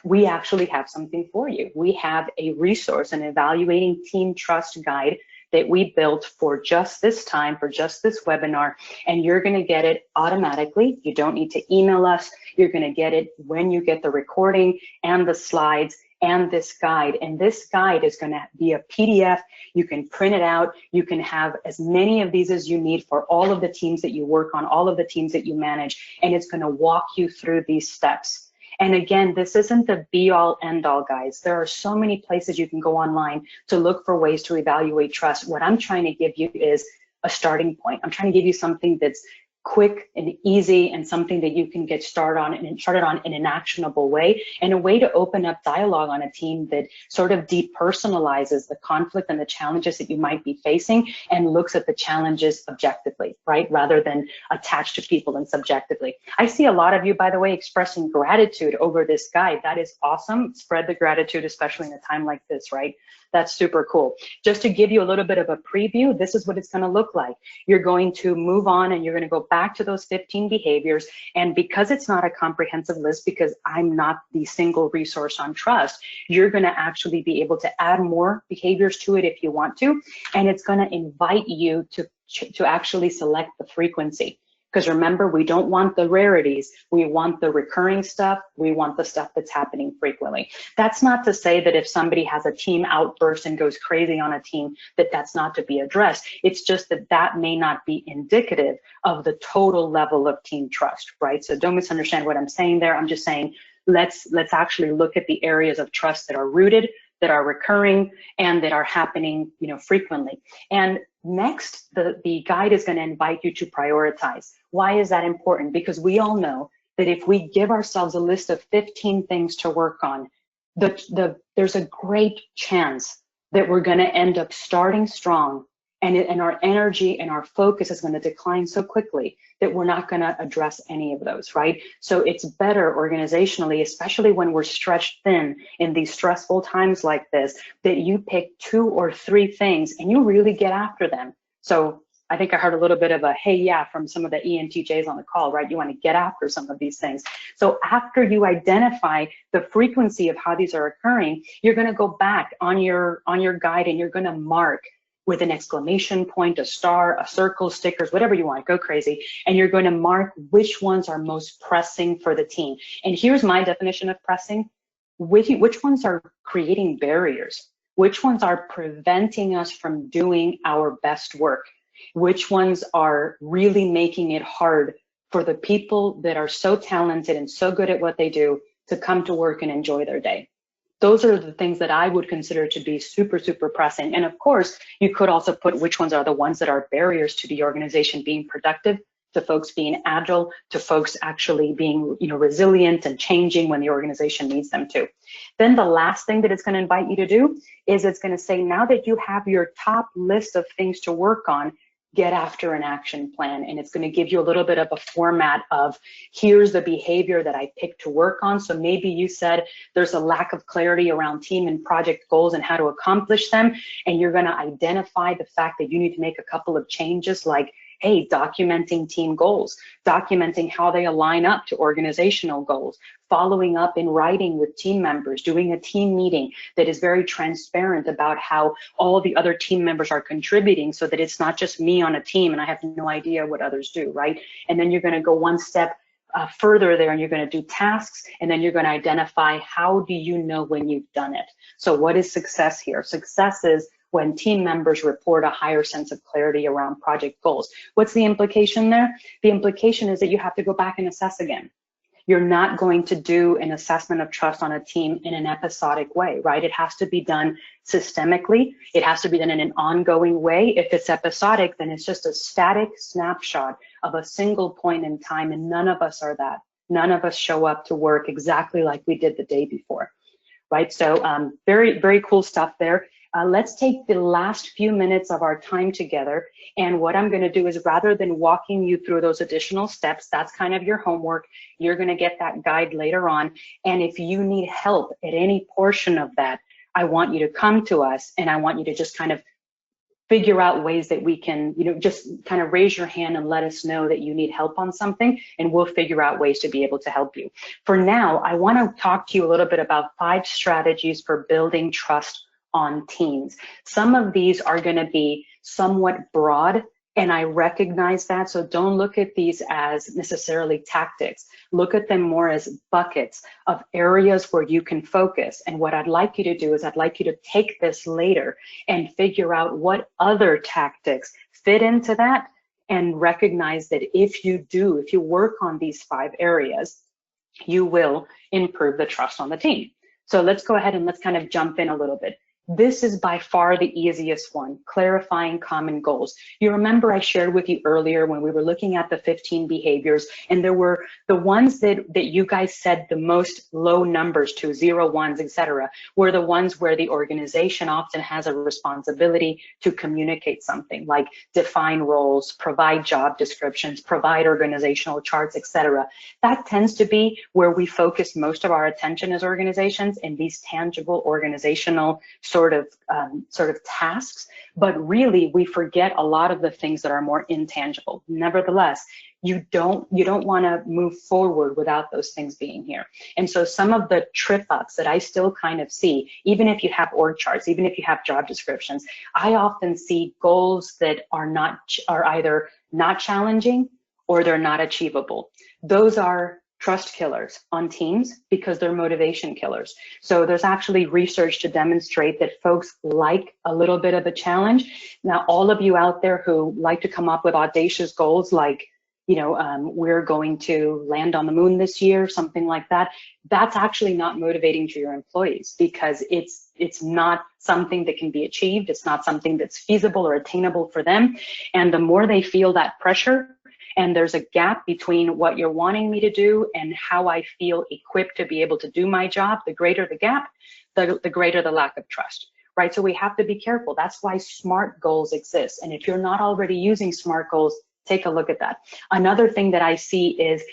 we actually have something for you. We have a resource, an evaluating team trust guide that we built for just this time, for just this webinar, and you're going to get it automatically. You don't need to email us. You're going to get it when you get the recording and the slides and this guide. And this guide is going to be a PDF. You can print it out. You can have as many of these as you need for all of the teams that you work on, all of the teams that you manage, and it's going to walk you through these steps. And again, this isn't the be-all, end-all, guys. There are so many places you can go online to look for ways to evaluate trust. What I'm trying to give you is a starting point. I'm trying to give you something that's quick and easy and something that you can get started on in an actionable way, and a way to open up dialogue on a team that sort of depersonalizes the conflict and the challenges that you might be facing and looks at the challenges objectively, right? Rather than attached to people and subjectively. I see a lot of you, by the way, expressing gratitude over this guide. That is awesome. Spread the gratitude, especially in a time like this, right? That's super cool. Just to give you a little bit of a preview, this is what it's going to look like. You're going to move on and you're going to go back to those 15 behaviors. And because it's not a comprehensive list, because I'm not the single resource on trust, you're going to actually be able to add more behaviors to it if you want to. And it's going to invite you to actually select the frequency. Because remember, we don't want the rarities. We want the recurring stuff. We want the stuff that's happening frequently. That's not to say that if somebody has a team outburst and goes crazy on a team, that that's not to be addressed. It's just that that may not be indicative of the total level of team trust, right? So don't misunderstand what I'm saying there. I'm just saying, let's actually look at the areas of trust that are rooted, that are recurring, and that are happening, frequently. And next, the guide is going to invite you to prioritize. Why is that important? Because we all know that if we give ourselves a list of 15 things to work on, there's a great chance that we're going to end up starting strong, and our energy and our focus is going to decline so quickly that we're not going to address any of those, right? So it's better organizationally, especially when we're stretched thin in these stressful times like this, that you pick 2 or 3 things and you really get after them. So I think I heard a little bit of a hey, yeah, from some of the ENTJs on the call, right? You want to get after some of these things. So after you identify the frequency of how these are occurring, you're going to go back on your guide and you're going to mark with an exclamation point, a star, a circle, stickers, whatever you want, go crazy. And you're going to mark which ones are most pressing for the team. And here's my definition of pressing. Which ones are creating barriers? Which ones are preventing us from doing our best work? Which ones are really making it hard for the people that are so talented and so good at what they do to come to work and enjoy their day? Those are the things that I would consider to be super, super pressing. And of course, you could also put which ones are the ones that are barriers to the organization being productive, to folks being agile, to folks actually being, resilient and changing when the organization needs them to. Then the last thing that it's going to invite you to do is it's going to say, now that you have your top list of things to work on, get after an action plan. And it's going to give you a little bit of a format of, here's the behavior that I picked to work on. So maybe you said there's a lack of clarity around team and project goals and how to accomplish them. And you're going to identify the fact that you need to make a couple of changes, like, hey, documenting team goals, documenting how they align up to organizational goals, following up in writing with team members, doing a team meeting that is very transparent about how all the other team members are contributing, so that it's not just me on a team and I have no idea what others do, right? And then you're going to go one step further there, and you're going to do tasks, and then you're going to identify, how do you know when you've done it? So what is success here? Success is, when team members report a higher sense of clarity around project goals. What's the implication there? The implication is that you have to go back and assess again. You're not going to do an assessment of trust on a team in an episodic way, right? It has to be done systemically. It has to be done in an ongoing way. If it's episodic, then it's just a static snapshot of a single point in time, and none of us are that. None of us show up to work exactly like we did the day before, right? So very, very cool stuff there. Let's take the last few minutes of our time together. And what I'm going to do is, rather than walking you through those additional steps, that's kind of your homework. You're going to get that guide later on. And if you need help at any portion of that, I want you to come to us, and I want you to just kind of figure out ways that we can, just kind of raise your hand and let us know that you need help on something, and we'll figure out ways to be able to help you. For now, I want to talk to you a little bit about 5 strategies for building trust on teams. Some of these are going to be somewhat broad, and I recognize that, so don't look at these as necessarily tactics. Look at them more as buckets of areas where you can focus. And what I'd like you to do is, I'd like you to take this later and figure out what other tactics fit into that, and recognize that if you work on these 5 areas, you will improve the trust on the team. So let's go ahead and let's kind of jump in a little bit. This is by far the easiest one, clarifying common goals. You remember I shared with you earlier when we were looking at the 15 behaviors, and there were the ones that you guys said the most low numbers to, 0, 1s, etc., were the ones where the organization often has a responsibility to communicate something, like define roles, provide job descriptions, provide organizational charts, etc. That tends to be where we focus most of our attention as organizations, in these tangible organizational sort of tasks, but really we forget a lot of the things that are more intangible. Nevertheless, you don't want to move forward without those things being here. And so some of the trip ups that I still kind of see, even if you have org charts, even if you have job descriptions, I often see goals that are either not challenging or they're not achievable. Those are trust killers on teams because they're motivation killers. So there's actually research to demonstrate that folks like a little bit of a challenge. Now, all of you out there who like to come up with audacious goals like, we're going to land on the moon this year, something like that, that's actually not motivating to your employees, because it's not something that can be achieved. It's not something that's feasible or attainable for them. And the more they feel that pressure, and there's a gap between what you're wanting me to do and how I feel equipped to be able to do my job, the greater the gap, the greater the lack of trust, right? So we have to be careful. That's why SMART goals exist. And if you're not already using SMART goals, take a look at that. Another thing that I see is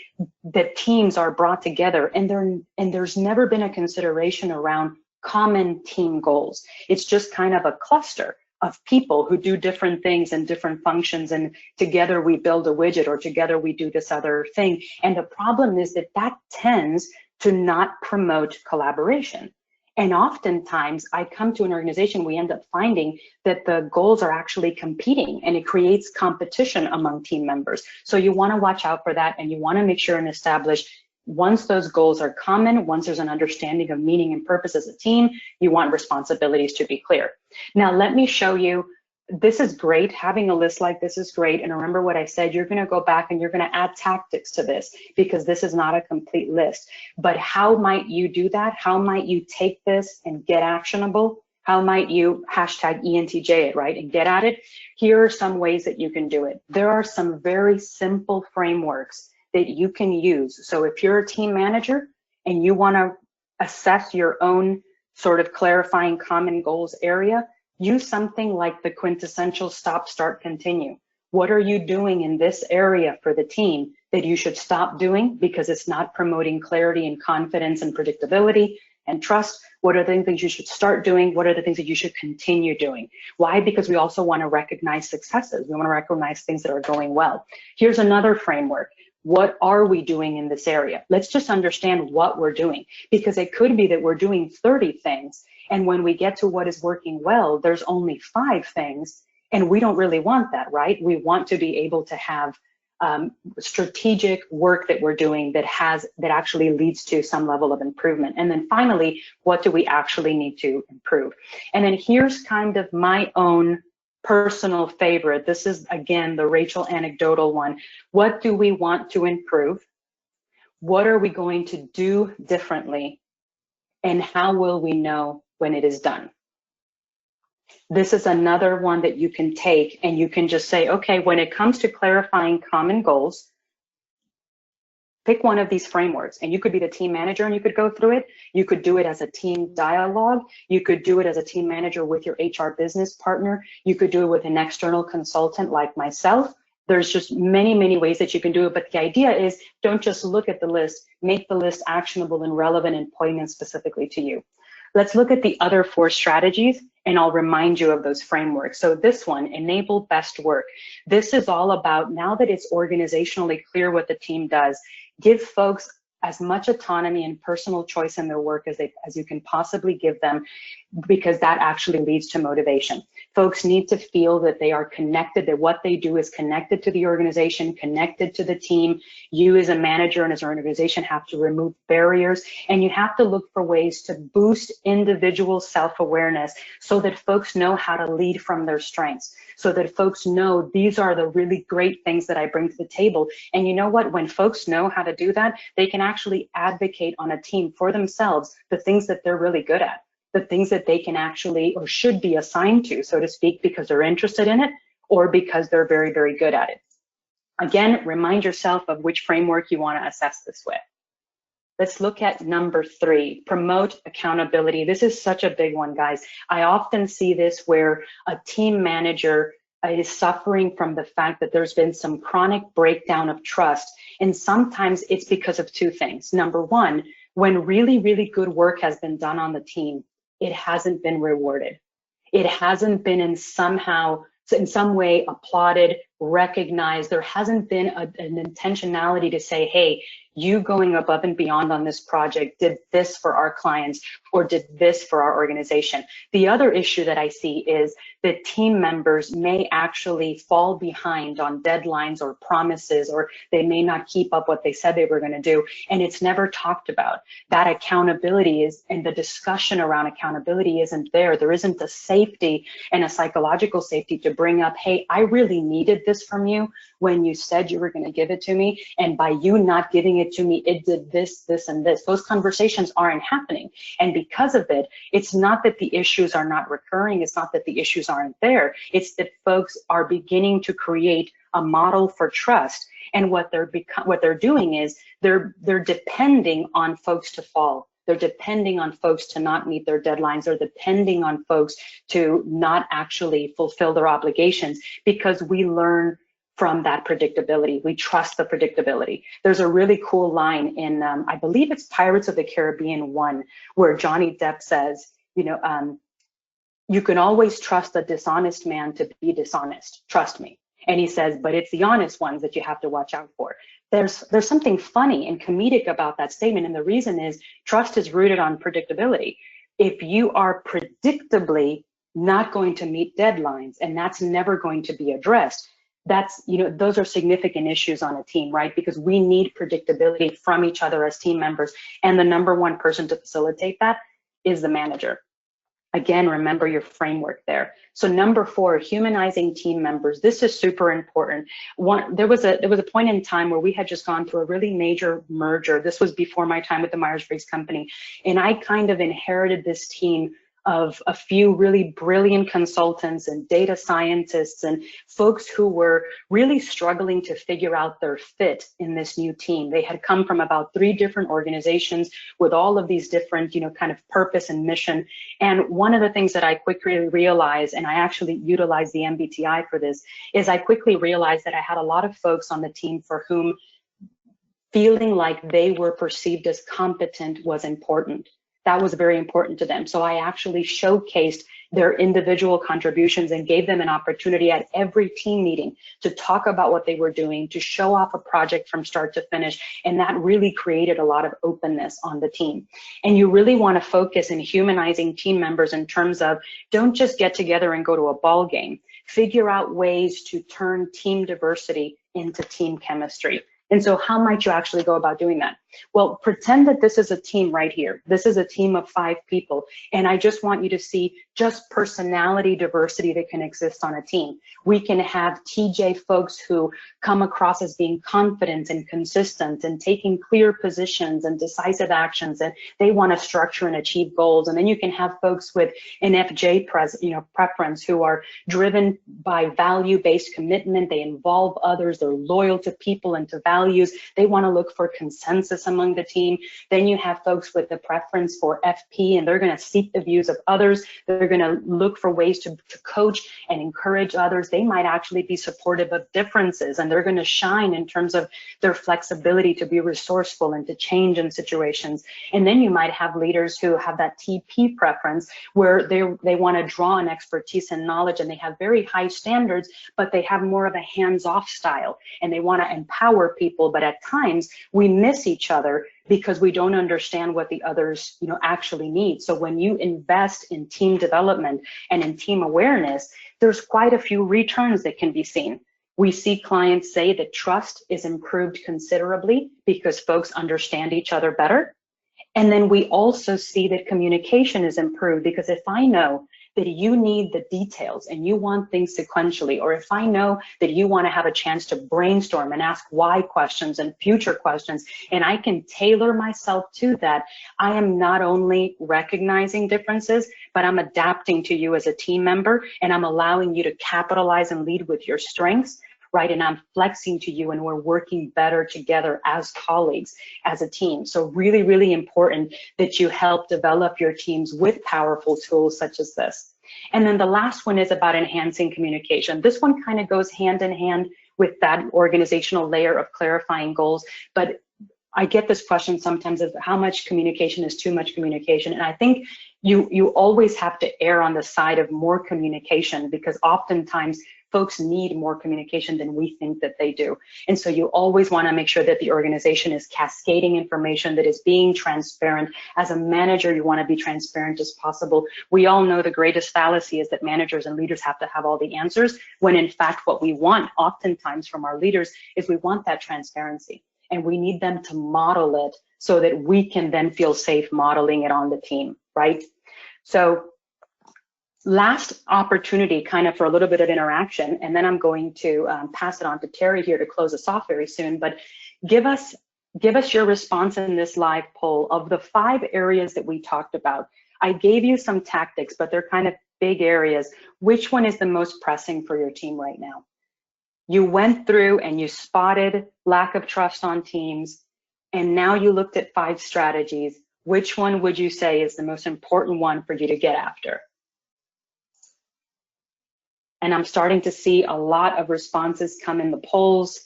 that teams are brought together, and there's never been a consideration around common team goals. It's just kind of a cluster of people who do different things and different functions, and together we build a widget, or together we do this other thing. And the problem is that tends to not promote collaboration. And oftentimes I come to an organization, we end up finding that the goals are actually competing, and it creates competition among team members. So you want to watch out for that, and you want to make sure and establish, once those goals are common, once there's an understanding of meaning and purpose as a team, you want responsibilities to be clear. Now, let me show you, this is great. Having a list like this is great. And remember what I said, you're going to go back and you're going to add tactics to this, because this is not a complete list. But how might you do that? How might you take this and get actionable? How might you #ENTJ it, right, and get at it? Here are some ways that you can do it. There are some very simple frameworks that you can use. So if you're a team manager and you want to assess your own sort of clarifying common goals area, use something like the quintessential stop, start, continue. What are you doing in this area for the team that you should stop doing because it's not promoting clarity and confidence and predictability and trust? What are the things you should start doing? What are the things that you should continue doing? Why? Because we also want to recognize successes. We want to recognize things that are going well. Here's another framework. What are we doing in this area? Let's just understand what we're doing, because it could be that we're doing 30 things, and when we get to what is working well, there's only 5 things, and we don't really want that, right? We want to be able to have strategic work that we're doing that actually leads to some level of improvement. And then finally, what do we actually need to improve? And then here's kind of my own personal favorite. This is, again, the Rachel anecdotal one. What do we want to improve? What are we going to do differently? And how will we know when it is done? This is another one that you can take and you can just say, okay, when it comes to clarifying common goals, pick one of these frameworks, and you could be the team manager and you could go through it. You could do it as a team dialogue. You could do it as a team manager with your HR business partner. You could do it with an external consultant like myself. There's just many, many ways that you can do it. But the idea is, don't just look at the list, make the list actionable and relevant and poignant specifically to you. Let's look at the other 4 strategies, and I'll remind you of those frameworks. So this one, enable best work. This is all about, now that it's organizationally clear what the team does, give folks as much autonomy and personal choice in their work as you can possibly give them, because that actually leads to motivation. Folks need to feel that they are connected, that what they do is connected to the organization, connected to the team. You as a manager and as an organization have to remove barriers, and you have to look for ways to boost individual self-awareness so that folks know how to lead from their strengths, so that folks know these are the really great things that I bring to the table. And you know what? When folks know how to do that, they can actually advocate on a team for themselves the things that they're really good at, the things that they can actually or should be assigned to, so to speak, because they're interested in it or because they're very, very good at it. Again, remind yourself of which framework you want to assess this with. Let's look at number 3, promote accountability. This is such a big one, guys. I often see this where a team manager is suffering from the fact that there's been some chronic breakdown of trust. And sometimes it's because of 2 things. Number 1, when really, really good work has been done on the team, it hasn't been rewarded. It hasn't been in some way applauded, recognized. There hasn't been an intentionality to say, hey, you going above and beyond on this project did this for our clients or did this for our organization. The other issue that I see is that team members may actually fall behind on deadlines or promises, or they may not keep up what they said they were going to do, and it's never talked about. That accountability is, and the discussion around accountability isn't there. There isn't a safety and a psychological safety to bring up, hey, I really needed this from you when you said you were going to give it to me, and by you not giving it to me, it did this, this, and this. Those conversations aren't happening, and because of it, it's not that the issues are not recurring, it's not that the issues aren't there, it's that folks are beginning to create a model for trust, and what they're doing is they're depending on folks to fall. They're depending on folks to not meet their deadlines. They're depending on folks to not actually fulfill their obligations, because we learn from that predictability. We trust the predictability. There's a really cool line in, I believe it's Pirates of the Caribbean 1, where Johnny Depp says, you can always trust a dishonest man to be dishonest, trust me. And he says, but it's the honest ones that you have to watch out for. There's something funny and comedic about that statement, and the reason is trust is rooted on predictability. If you are predictably not going to meet deadlines, and that's never going to be addressed, those are significant issues on a team, right? Because we need predictability from each other as team members, and the number 1 person to facilitate that is the manager. Again, remember your framework there. So number 4, humanizing team members. This is super important. There was a point in time where we had just gone through a really major merger. This was before my time with the Myers-Briggs Company, and I kind of inherited this team of a few really brilliant consultants and data scientists and folks who were really struggling to figure out their fit in this new team. They had come from about 3 different organizations with all of these different, kind of purpose and mission. And one of the things that I quickly realized, and I actually utilized the MBTI for this, is I quickly realized that I had a lot of folks on the team for whom feeling like they were perceived as competent was important. That was very important to them. So I actually showcased their individual contributions and gave them an opportunity at every team meeting to talk about what they were doing, to show off a project from start to finish. And that really created a lot of openness on the team. And you really want to focus in humanizing team members in terms of, don't just get together and go to a ball game. Figure out ways to turn team diversity into team chemistry. And so how might you actually go about doing that? Well, pretend that this is a team right here. This is a team of 5 people. And I just want you to see just personality diversity that can exist on a team. We can have TJ folks who come across as being confident and consistent and taking clear positions and decisive actions, and they want to structure and achieve goals. And then you can have folks with an FJ preference who are driven by value-based commitment. They involve others. They're loyal to people and to values. They want to look for consensus among the team. Then you have folks with the preference for FP, and they're going to seek the views of others. They're going to look for ways to coach and encourage others. They might actually be supportive of differences, and they're going to shine in terms of their flexibility to be resourceful and to change in situations. And then you might have leaders who have that TP preference, where they want to draw on expertise and knowledge, and they have very high standards, but they have more of a hands-off style, and they want to empower people. But at times we miss each other because we don't understand what the others actually need. So when you invest in team development and in team awareness, there's quite a few returns that can be seen. We see clients say that trust is improved considerably because folks understand each other better. And then we also see that communication is improved, because if I know that you need the details and you want things sequentially, or if I know that you want to have a chance to brainstorm and ask why questions and future questions, and I can tailor myself to that, I am not only recognizing differences, but I'm adapting to you as a team member, and I'm allowing you to capitalize and lead with your strengths, right? And I'm flexing to you, and we're working better together as colleagues, as a team. So really, really important that you help develop your teams with powerful tools such as this. And then the last one is about enhancing communication. This one kind of goes hand in hand with that organizational layer of clarifying goals. But I get this question sometimes of how much communication is too much communication. And I think you always have to err on the side of more communication, because oftentimes folks need more communication than we think that they do. And so you always want to make sure that the organization is cascading information, that is being transparent. As a manager, you want to be transparent as possible. We all know the greatest fallacy is that managers and leaders have to have all the answers, when in fact what we want oftentimes from our leaders is we want that transparency, and we need them to model it so that we can then feel safe modeling it on the team, right? So last opportunity kind of for a little bit of interaction, and then I'm going to pass it on to Terry here to close us off very soon. But give us your response in this live poll of the 5 areas that we talked about. I gave you some tactics, but they're kind of big areas. Which one is the most pressing for your team right now? You went through and you spotted lack of trust on teams, and now you looked at 5 strategies. Which one would you say is the most important one for you to get after? And I'm starting to see a lot of responses come in the polls.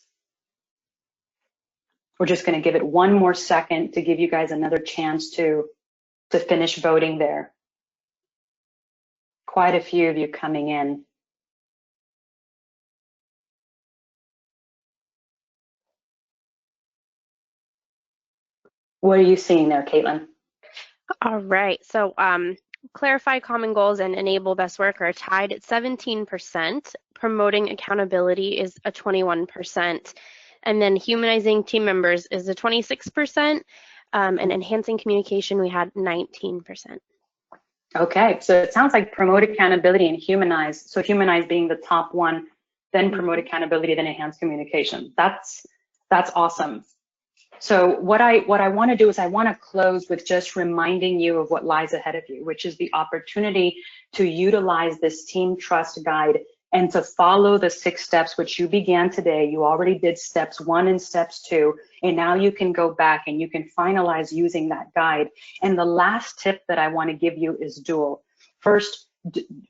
We're just going to give it one more second to give you guys another chance to finish voting there. Quite a few of you coming in. What are you seeing there, Caitlin? All right, so clarify common goals and enable best work are tied at 17%. Promoting accountability is a 21%. And then humanizing team members is a 26%. And enhancing communication, we had 19%. Okay, so it sounds like promote accountability and humanize. So humanize being the top one, then promote accountability, then enhance communication. That's awesome. So what I want to do is I want to close with just reminding you of what lies ahead of you, which is the opportunity to utilize this team trust guide and to follow the 6 steps which you began today. You already did steps 1 and steps 2, and now you can go back and you can finalize using that guide. And the last tip that I want to give you is dual. First,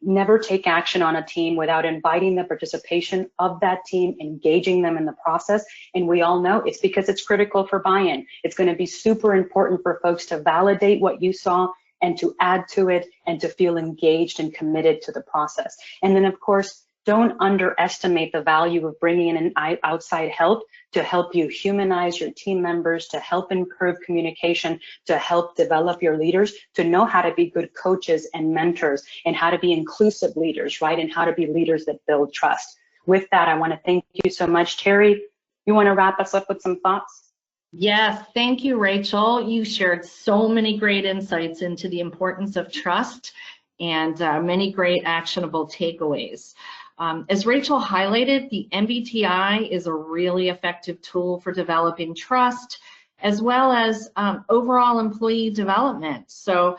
never take action on a team without inviting the participation of that team, engaging them in the process. And we all know it's because it's critical for buy-in. It's going to be super important for folks to validate what you saw and to add to it and to feel engaged and committed to the process. And then, of course, don't underestimate the value of bringing in outside help to help you humanize your team members, to help improve communication, to help develop your leaders, to know how to be good coaches and mentors, and how to be inclusive leaders, right? And how to be leaders that build trust. With that, I want to thank you so much. Terry, you want to wrap us up with some thoughts? Yes, thank you, Rachel. You shared so many great insights into the importance of trust and many great actionable takeaways. As Rachel highlighted, the MBTI is a really effective tool for developing trust as well as overall employee development. So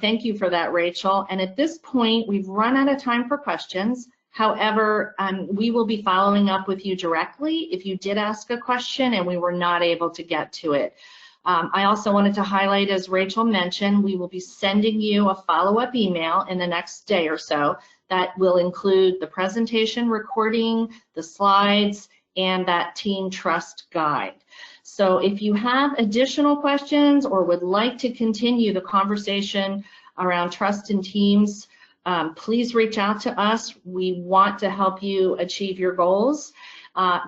thank you for that, Rachel. And at this point, we've run out of time for questions. However, we will be following up with you directly if you did ask a question and we were not able to get to it. I also wanted to highlight, as Rachel mentioned, we will be sending you a follow-up email in the next day or so that will include the presentation recording, the slides, and that team trust guide. So if you have additional questions or would like to continue the conversation around trust in teams, please reach out to us. We want to help you achieve your goals.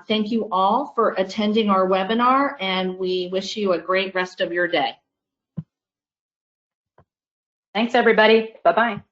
Thank you all for attending our webinar, and we wish you a great rest of your day. Thanks, everybody. Bye-bye.